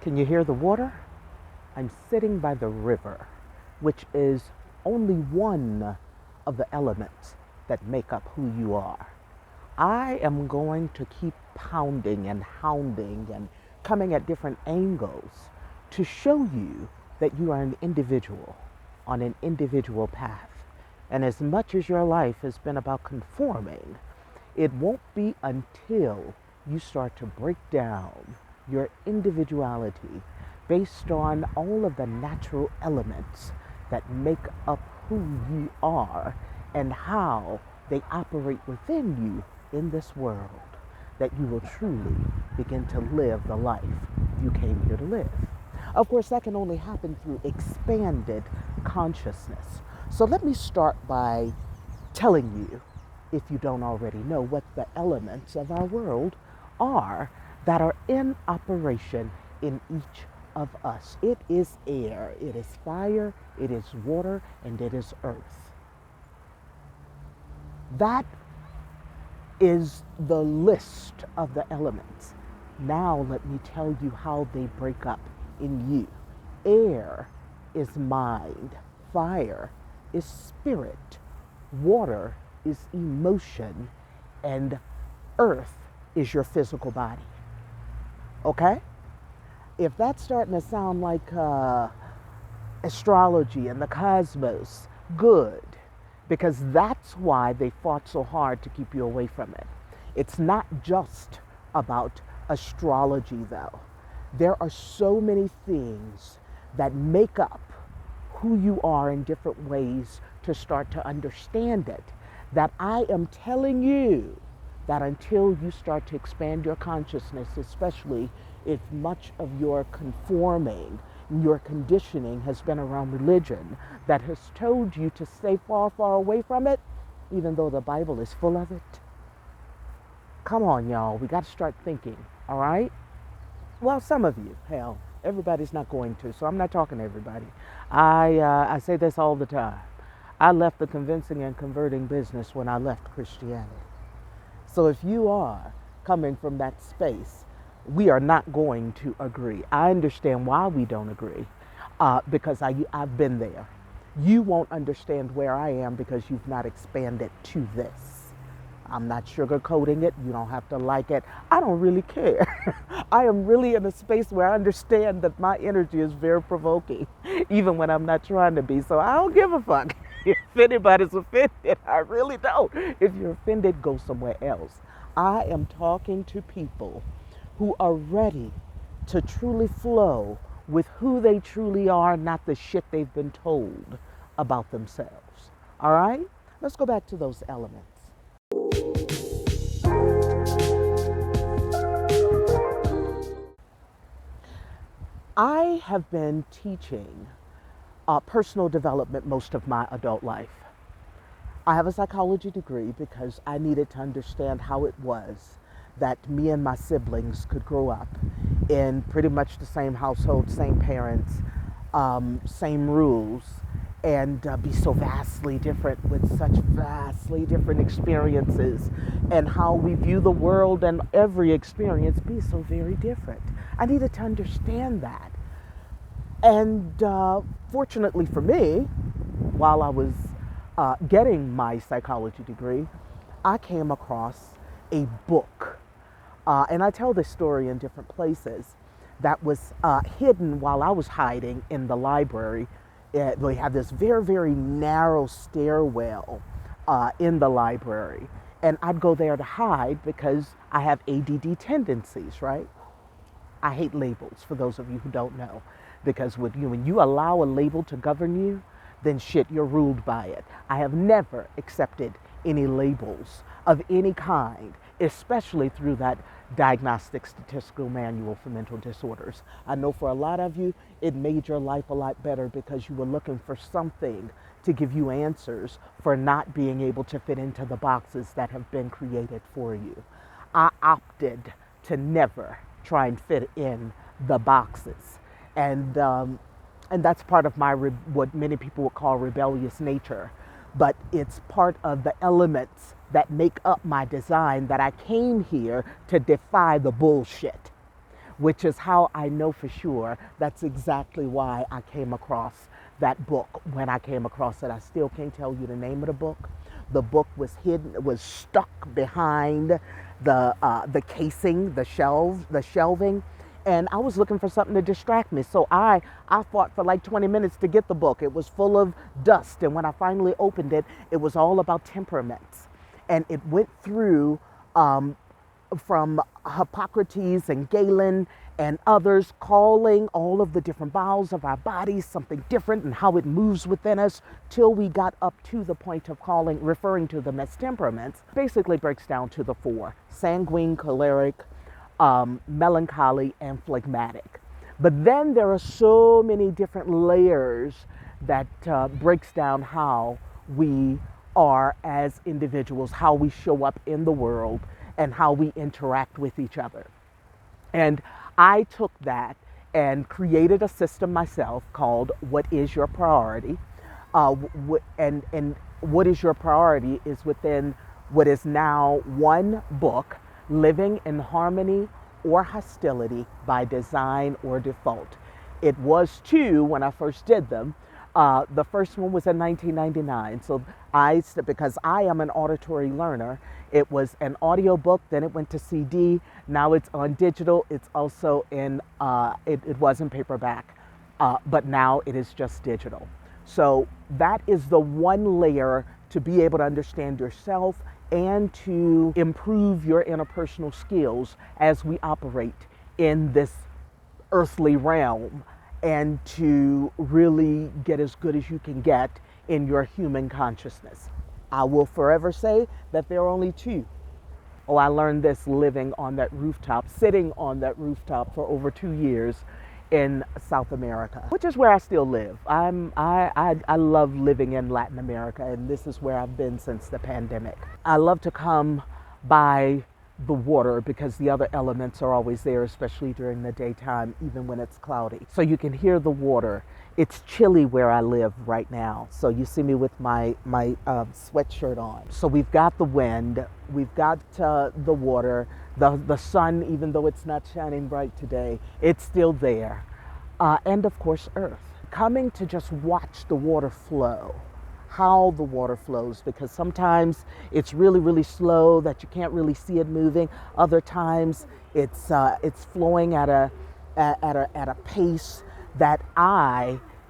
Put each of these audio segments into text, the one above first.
Can you hear the water? I'm sitting by the river, which is only one of the elements that make up who you are. I am going to keep pounding and hounding and coming at different angles to show you that you are an individual on an individual path. And as much as your life has been about conforming, it won't be until you start to break down your individuality based on all of the natural elements that make up who you are and how they operate within you in this world, that you will truly begin to live the life you came here to live. Of course, that can only happen through expanded consciousness. So let me start by telling you, if you don't already know, what the elements of our world are that are in operation in each of us. It is air, it is fire, it is water, and it is earth. That is the list of the elements. Now let me tell you how they break up in you. Air is mind, fire is spirit, water is emotion, and earth is your physical body. Okay? If that's starting to sound like astrology and the cosmos, good, because that's why they fought so hard to keep you away from it. It's not just about astrology, though. There are so many things that make up who you are in different ways to start to understand it, that I am telling you that until you start to expand your consciousness, especially if much of your conforming, your conditioning has been around religion that has told you to stay far, far away from it, even though the Bible is full of it. Come on, y'all. We got to start thinking, all right? Well, some of you, hell, everybody's not going to, so I'm not talking to everybody. I say this all the time. I left the convincing and converting business when I left Christianity. So if you are coming from that space, we are not going to agree. I understand why we don't agree, because I've been there. You won't understand where I am because you've not expanded to this. I'm not sugarcoating it. You don't have to like it. I don't really care. I am really in a space where I understand that my energy is very provoking, even when I'm not trying to be. So I don't give a fuck if anybody's offended. I really don't. If you're offended, go somewhere else. I am talking to people who are ready to truly flow with who they truly are, not the shit they've been told about themselves. All right? Let's go back to those elements. I have been teaching personal development most of my adult life. I have a psychology degree because I needed to understand how it was that me and my siblings could grow up in pretty much the same household, same parents, same rules, and be so vastly different with such vastly different experiences, and how we view the world and every experience be so very different. I needed to understand that. And fortunately for me, while I was getting my psychology degree, I came across a book. And I tell this story in different places that was hidden while I was hiding in the library. They had this very, very narrow stairwell in the library. And I'd go there to hide because I have ADD tendencies, right? I hate labels, for those of you who don't know. Because when you allow a label to govern you, then shit, you're ruled by it. I have never accepted any labels of any kind, especially through that diagnostic statistical manual for mental disorders. I know for a lot of you, it made your life a lot better because you were looking for something to give you answers for not being able to fit into the boxes that have been created for you. I opted to never try and fit in the boxes. And that's part of my, what many people would call rebellious nature. But it's part of the elements that make up my design, that I came here to defy the bullshit. which is how I know for sure that's exactly why I came across that book. When I came across it, I still can't tell you the name of the book. The book was hidden, was stuck behind the casing, the shelving, and I was looking for something to distract me. So I fought for like 20 minutes to get the book. It was full of dust, and when I finally opened it, it was all about temperaments, and it went through from Hippocrates and Galen and others, calling all of the different bowels of our bodies something different and how it moves within us, till we got up to the point of referring to them as temperaments. Basically breaks down to the four: sanguine, choleric, melancholy, and phlegmatic. But then there are so many different layers that breaks down how we are as individuals, how we show up in the world, and how we interact with each other. And I took that and created a system myself called What is Your Priority? And What is Your Priority is within what is now one book, Living in Harmony or Hostility by Design or Default. It was two when I first did them. The first one was in 1999. So because I am an auditory learner, it was an audio book, then it went to CD. Now it's on digital. It's also it was in paperback, but now it is just digital. So that is the one layer to be able to understand yourself and to improve your interpersonal skills as we operate in this earthly realm, and to really get as good as you can get in your human consciousness. I will forever say that there are only two. Oh, I learned this living on that rooftop, sitting on that rooftop for over 2 years in South America, which is where I still live. I love living in Latin America, and this is where I've been since the pandemic. I love to come by the water because the other elements are always there, especially during the daytime, even when it's cloudy. So you can hear the water. It's chilly where I live right now. So you see me with my sweatshirt on. So we've got the wind, we've got the water, the sun, even though it's not shining bright today, it's still there. And of course, earth. Coming to just watch the water flow, how the water flows, because sometimes it's really, really slow that you can't really see it moving. Other times it's flowing at a pace that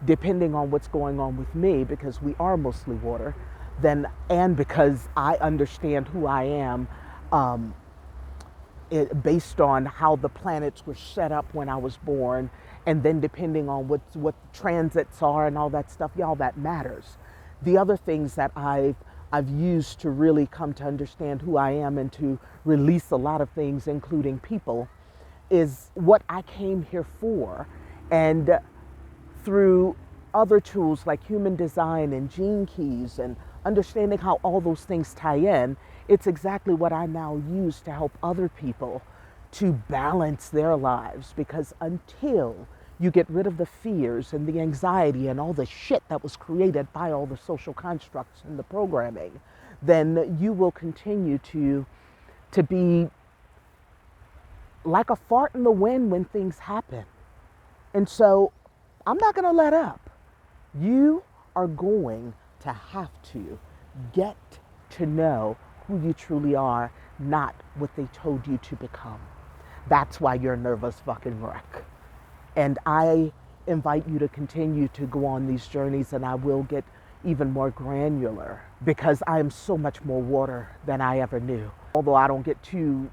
depending on what's going on with me, because we are mostly water, and because I understand who I am, based on how the planets were set up when I was born, and then depending on what transits are and all that stuff, y'all, that matters. The other things that I've used to really come to understand who I am and to release a lot of things, including people, is what I came here for. And through other tools like human design and gene keys and understanding how all those things tie in, it's exactly what I now use to help other people to balance their lives. Because until you get rid of the fears and the anxiety and all the shit that was created by all the social constructs and the programming, then you will continue to be like a fart in the wind when things happen. And so I'm not going to let up. You are going to have to get to know who you truly are, not what they told you to become. That's why you're a nervous fucking wreck. And I invite you to continue to go on these journeys, and I will get even more granular because I am so much more water than I ever knew. Although I don't get too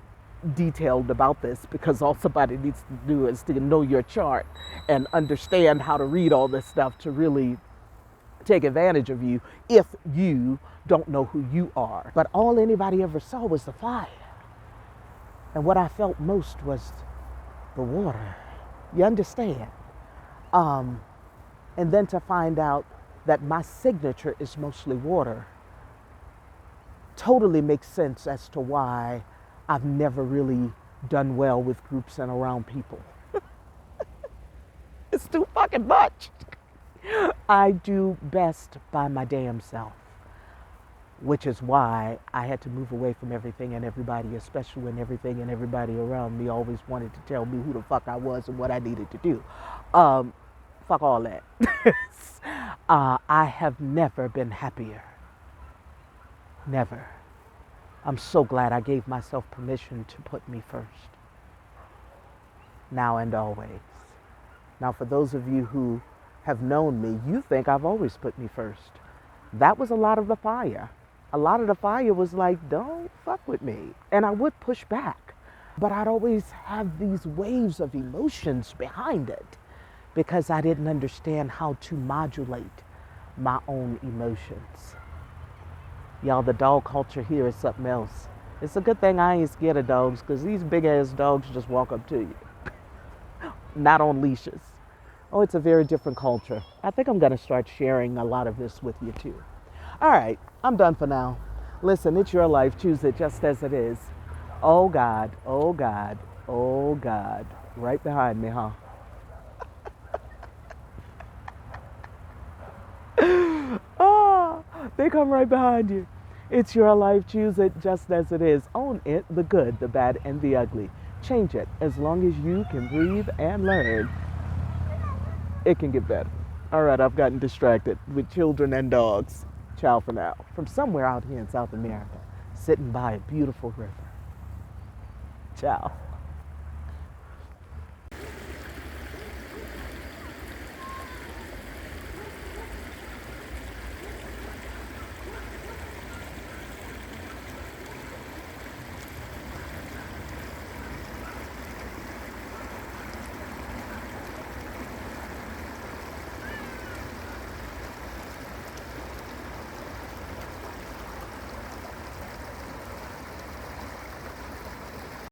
detailed about this, because all somebody needs to do is to know your chart and understand how to read all this stuff to really take advantage of you if you don't know who you are. But all anybody ever saw was the fire. And what I felt most was the water. You understand? And then to find out that my signature is mostly water totally makes sense as to why I've never really done well with groups and around people. It's too fucking much. I do best by my damn self. which is why I had to move away from everything and everybody, especially when everything and everybody around me always wanted to tell me who the fuck I was and what I needed to do. Fuck all that. I have never been happier. Never. I'm so glad I gave myself permission to put me first. Now and always. Now, for those of you who have known me, you think I've always put me first. That was a lot of the fire. A lot of the fire was like, don't fuck with me. And I would push back. But I'd always have these waves of emotions behind it because I didn't understand how to modulate my own emotions. Y'all, the dog culture here is something else. It's a good thing I ain't scared of dogs because these big ass dogs just walk up to you. Not on leashes. Oh, it's a very different culture. I think I'm going to start sharing a lot of this with you too. All right, I'm done for now. Listen, it's your life. Choose it just as it is. Oh God, oh God, oh God. Right behind me, huh? Oh, they come right behind you. It's your life. Choose it just as it is. Own it, the good, the bad, and the ugly. Change it. As long as you can breathe and learn, it can get better. All right, I've gotten distracted with children and dogs. Ciao for now. From somewhere out here in South America, sitting by a beautiful river. Ciao.